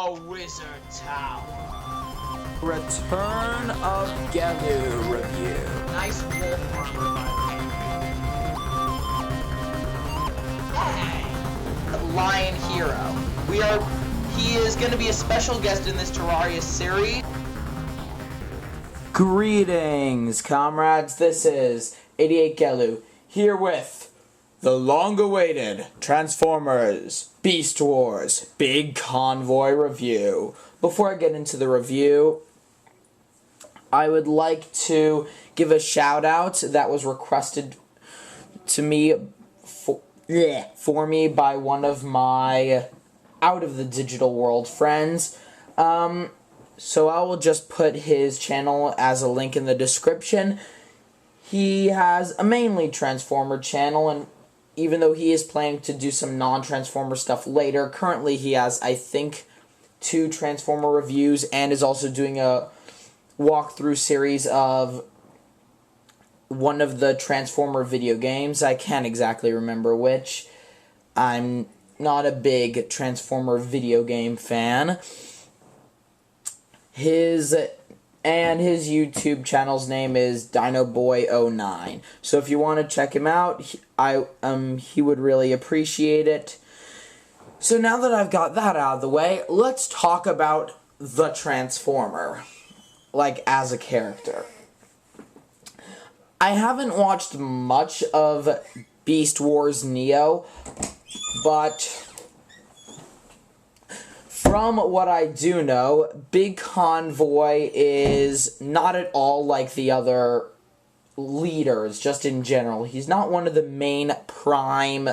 A Wizard Tower. Return of Gelu review. Nice wolf armor, by the way. Hey! Lion Hero. He is going to be a special guest in this Terraria series. Greetings, comrades. This is 88 Gelu, here with the long-awaited Transformers Beast Wars Big Convoy review. Before I get into the review, I would like to give a shout-out that was requested to me for me by one of my out-of-the-digital world friends. So I will just put his channel as a link in the description. He has a mainly Transformer channel, and even though he is planning to do some non-Transformer stuff later, currently he has, I think, 2 Transformer reviews and is also doing a walkthrough series of one of the Transformer video games. I can't exactly remember which. I'm not a big Transformer video game fan. His YouTube channel's name is DinoBoy09. So if you want to check him out, he would really appreciate it. So now that I've got that out of the way, let's talk about the Transformer, like as a character. I haven't watched much of Beast Wars Neo, but from what I do know, Big Convoy is not at all like the other leaders, just in general. He's not one of the main prime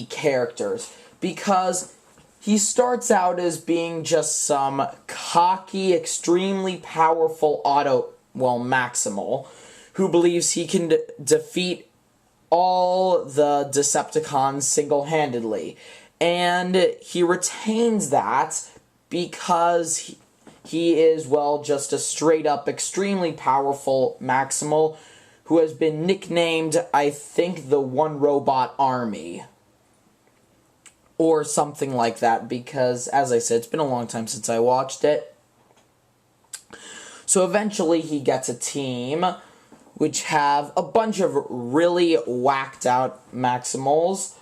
characters, because he starts out as being just some cocky, extremely powerful Maximal, who believes he can defeat all the Decepticons single-handedly. And he retains that because he is, well, just a straight-up, extremely powerful Maximal who has been nicknamed, I think, the One Robot Army. Or something like that, because, as I said, it's been a long time since I watched it. So eventually he gets a team which have a bunch of really whacked-out Maximals.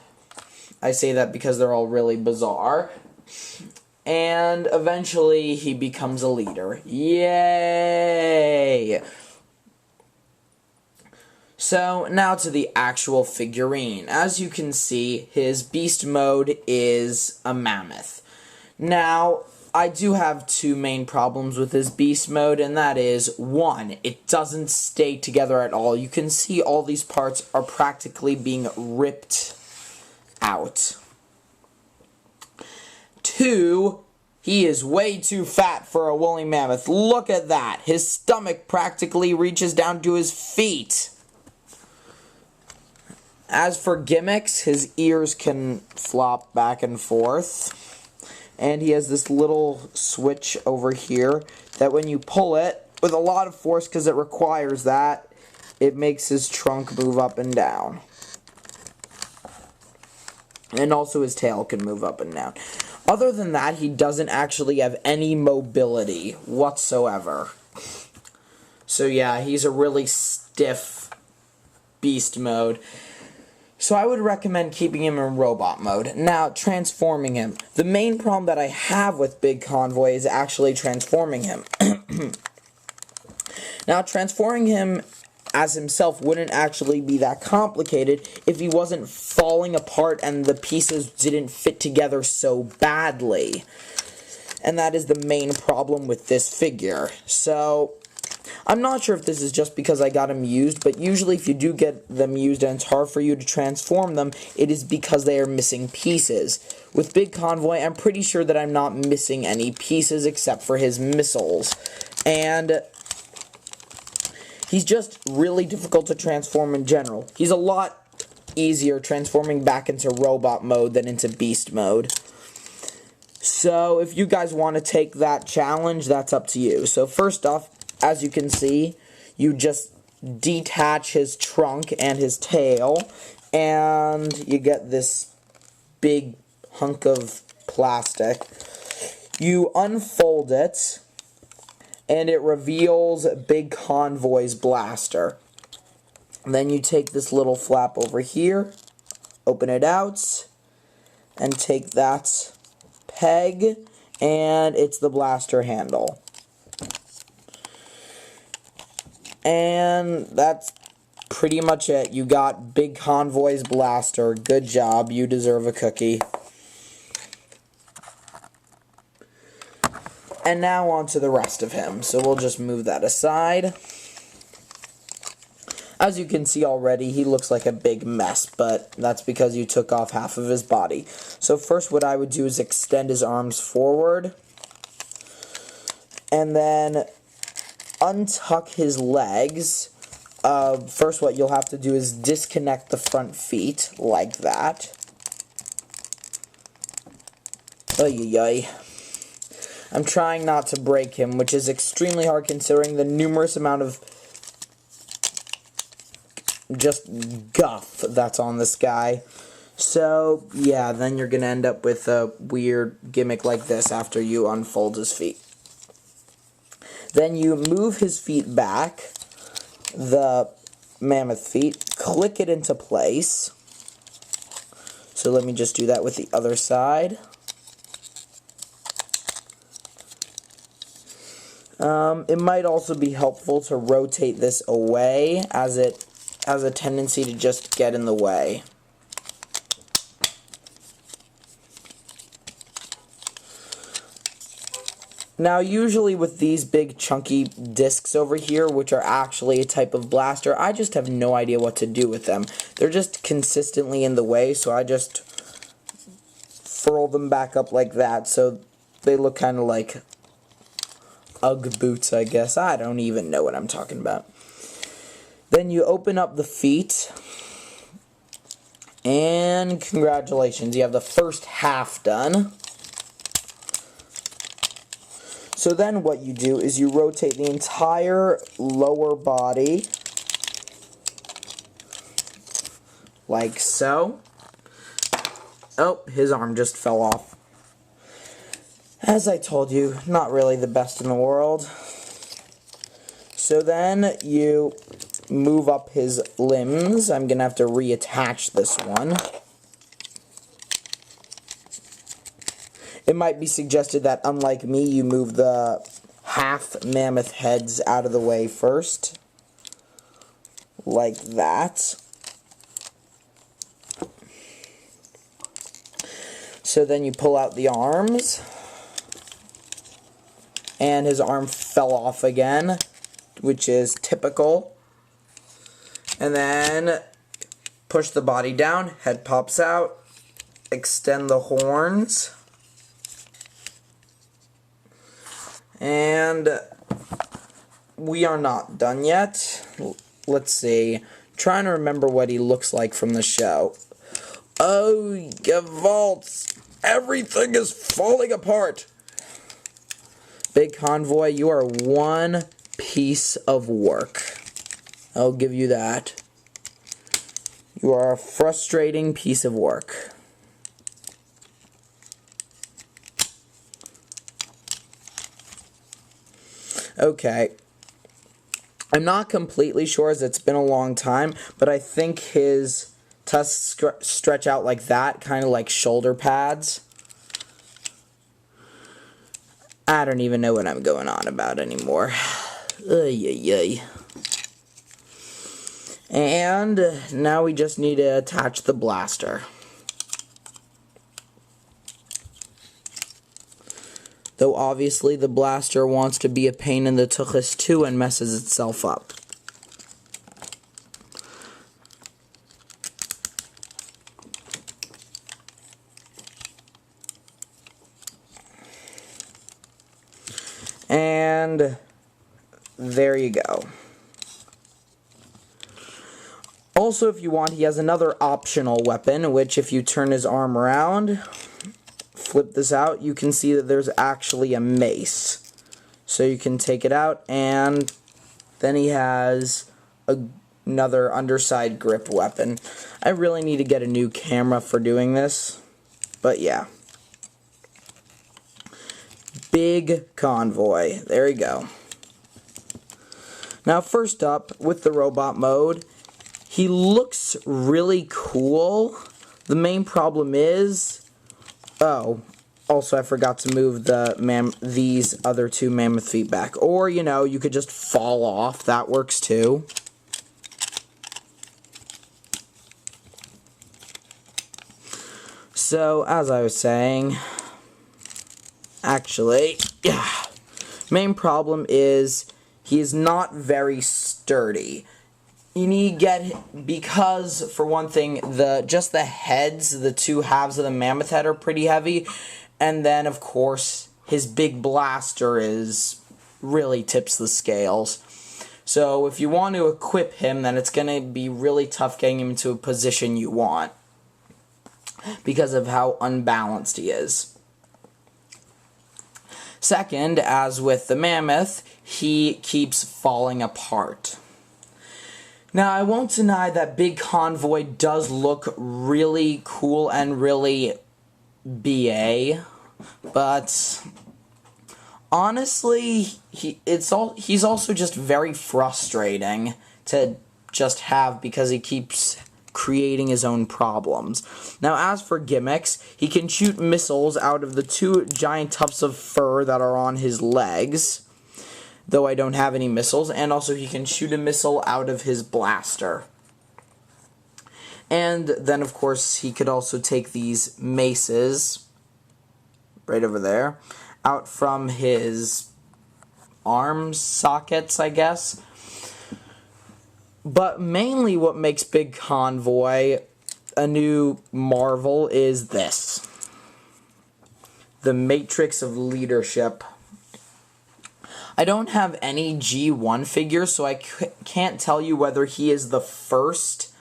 I say that because they're all really bizarre. And eventually he becomes a leader. Yay! So now to the actual figurine. As you can see, his beast mode is a mammoth. Now, I do have 2 main problems with his beast mode, and that is, 1, it doesn't stay together at all. You can see all these parts are practically being ripped out. 2, he is way too fat for a woolly mammoth. Look at that. His stomach practically reaches down to his feet. As for gimmicks, his ears can flop back and forth. And he has this little switch over here that when you pull it, with a lot of force because it requires that, it makes his trunk move up and down. And also his tail can move up and down. Other than that, he doesn't actually have any mobility whatsoever. So yeah, he's a really stiff beast mode. So I would recommend keeping him in robot mode. Now, transforming him. The main problem that I have with Big Convoy is actually transforming him. Now, transforming him as himself wouldn't actually be that complicated if he wasn't falling apart and the pieces didn't fit together so badly. And that is the main problem with this figure. So I'm not sure if this is just because I got them used, but usually if you do get them used and it's hard for you to transform them, it is because they are missing pieces. With Big Convoy, I'm pretty sure that I'm not missing any pieces except for his missiles. And he's just really difficult to transform in general. He's a lot easier transforming back into robot mode than into beast mode. So if you guys want to take that challenge, that's up to you. So first off, as you can see, you just detach his trunk and his tail, and you get this big hunk of plastic. You unfold it, and it reveals Big Convoy's blaster. Then you take this little flap over here, open it out, and take that peg, and it's the blaster handle. And that's pretty much it. You got Big Convoy's blaster. Good job. You deserve a cookie. And now on to the rest of him. So we'll just move that aside. As you can see already, he looks like a big mess, but that's because you took off half of his body. So first what I would do is extend his arms forward. And then untuck his legs. First what you'll have to do is disconnect the front feet, like that. Ay. I'm trying not to break him, which is extremely hard considering the numerous amount of just guff that's on this guy. So, yeah, then you're going to end up with a weird gimmick like this after you unfold his feet. Then you move his feet back, the mammoth feet, click it into place. So let me just do that with the other side. It might also be helpful to rotate this away, as it has a tendency to just get in the way. Now, usually with these big chunky discs over here, which are actually a type of blaster, I just have no idea what to do with them. They're just consistently in the way, so I just furl them back up like that, so they look kind of like Ugg boots, I guess. I don't even know what I'm talking about. Then you open up the feet, and congratulations, you have the first half done. So then what you do is you rotate the entire lower body, like so. Oh, his arm just fell off. As I told you, not really the best in the world. So then you move up his limbs. I'm going to have to reattach this one. It might be suggested that, unlike me, you move the half mammoth heads out of the way first. Like that. So then you pull out the arms. And his arm fell off again, which is typical. And then push the body down, head pops out, extend the horns. And we are not done yet. Let's see. Trying to remember what he looks like from the show. Oh, Gavaltz, everything is falling apart. Big Convoy, you are one piece of work. I'll give you that. You are a frustrating piece of work. Okay. I'm not completely sure, as it's been a long time, but I think his tusks stretch out like that, kind of like shoulder pads. I don't even know what I'm going on about anymore. Ay. And now we just need to attach the blaster. Though obviously the blaster wants to be a pain in the tuchus too and messes itself up. And there you go. Also, if you want, he has another optional weapon, which if you turn his arm around, flip this out, you can see that there's actually a mace. So you can take it out, and then he has another underside grip weapon. I really need to get a new camera for doing this, but yeah. Big Convoy. There you go. Now, first up, with the robot mode, he looks really cool. The main problem is... Oh, also I forgot to move these other two mammoth feet back. Or, you know, you could just fall off. That works too. So, as I was saying... Actually, main problem is he is not very sturdy. You need to get, because for one thing, just the heads, the two halves of the mammoth head are pretty heavy, and then of course his big blaster really tips the scales. So if you want to equip him, then it's going to be really tough getting him into a position you want, because of how unbalanced he is. Second, as with the mammoth, he keeps falling apart. Now, I won't deny that Big Convoy does look really cool and really BA, but honestly, he's also just very frustrating to just have because he keeps creating his own problems. Now, as for gimmicks, he can shoot missiles out of the two giant tufts of fur that are on his legs, though I don't have any missiles, and also he can shoot a missile out of his blaster. And then, of course, he could also take these maces, right over there, out from his arm sockets, I guess. But mainly what makes Big Convoy a new marvel is this. The Matrix of Leadership. I don't have any G1 figures, so I can't tell you whether he is the first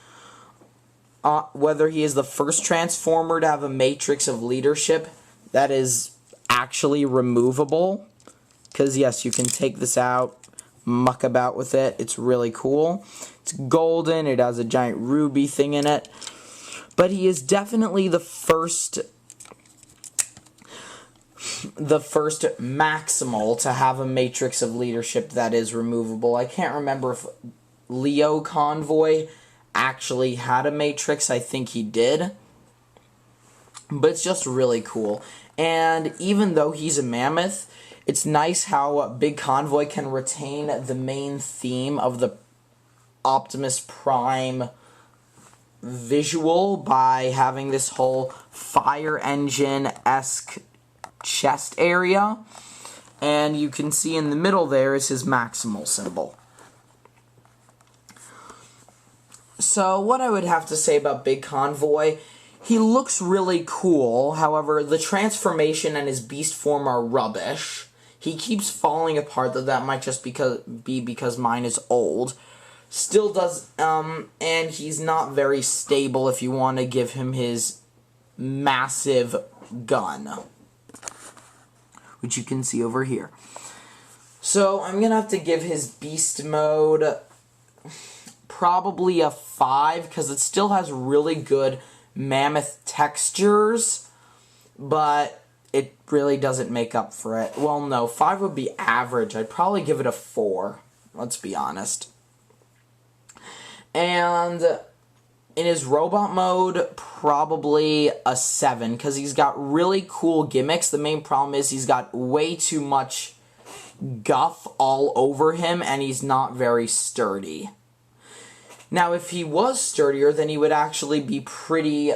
Transformer to have a Matrix of Leadership that is actually removable. Because yes, you can take this out, muck about with it. It's really cool. It's golden. It has a giant ruby thing in it. But he is definitely the first Maximal to have a Matrix of Leadership that is removable. I can't remember if Leo Convoy actually had a Matrix. I think he did. But it's just really cool. And even though he's a mammoth, it's nice how Big Convoy can retain the main theme of the Optimus Prime visual by having this whole fire engine-esque chest area. And you can see in the middle there is his Maximal symbol. So what I would have to say about Big Convoy, he looks really cool. However, the transformation and his beast form are rubbish. He keeps falling apart, though that might just be because mine is old. Still does, and he's not very stable if you want to give him his massive gun, which you can see over here. So I'm going to have to give his beast mode probably a 5, because it still has really good mammoth textures, but it really doesn't make up for it. Well, no, 5 would be average. I'd probably give it a 4, let's be honest. And in his robot mode, probably a 7, because he's got really cool gimmicks. The main problem is he's got way too much guff all over him, and he's not very sturdy. Now, if he was sturdier, then he would actually be pretty,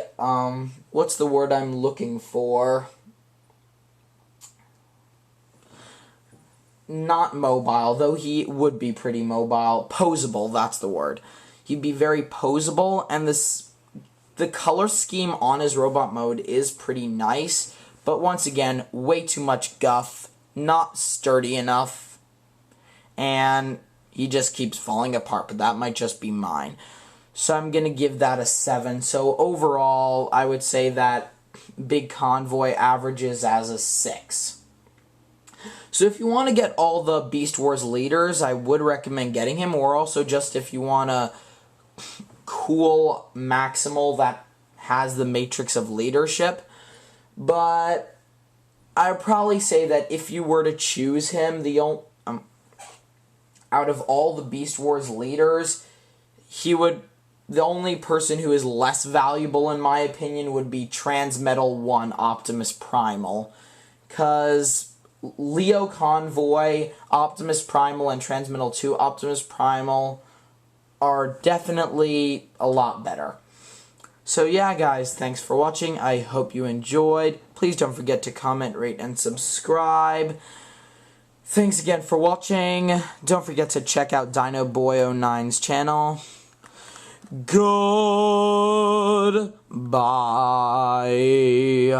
what's the word I'm looking for? Not mobile, though he would be pretty mobile. Posable, that's the word. He'd be very posable, and the color scheme on his robot mode is pretty nice, but once again, way too much guff, not sturdy enough, and he just keeps falling apart, but that might just be mine. So I'm going to give that a 7. So overall, I would say that Big Convoy averages as a 6. So if you want to get all the Beast Wars leaders, I would recommend getting him, or also just if you want a cool Maximal that has the Matrix of Leadership. But I would probably say that if you were to choose him, out of all the Beast Wars leaders, the only person who is less valuable, in my opinion, would be Transmetal 1 Optimus Primal. Because Leo Convoy, Optimus Primal, and Transmetal 2 Optimus Primal are definitely a lot better. So yeah, guys, thanks for watching. I hope you enjoyed. Please don't forget to comment, rate, and subscribe. Thanks again for watching. Don't forget to check out DinoBoy09's channel. Goodbye.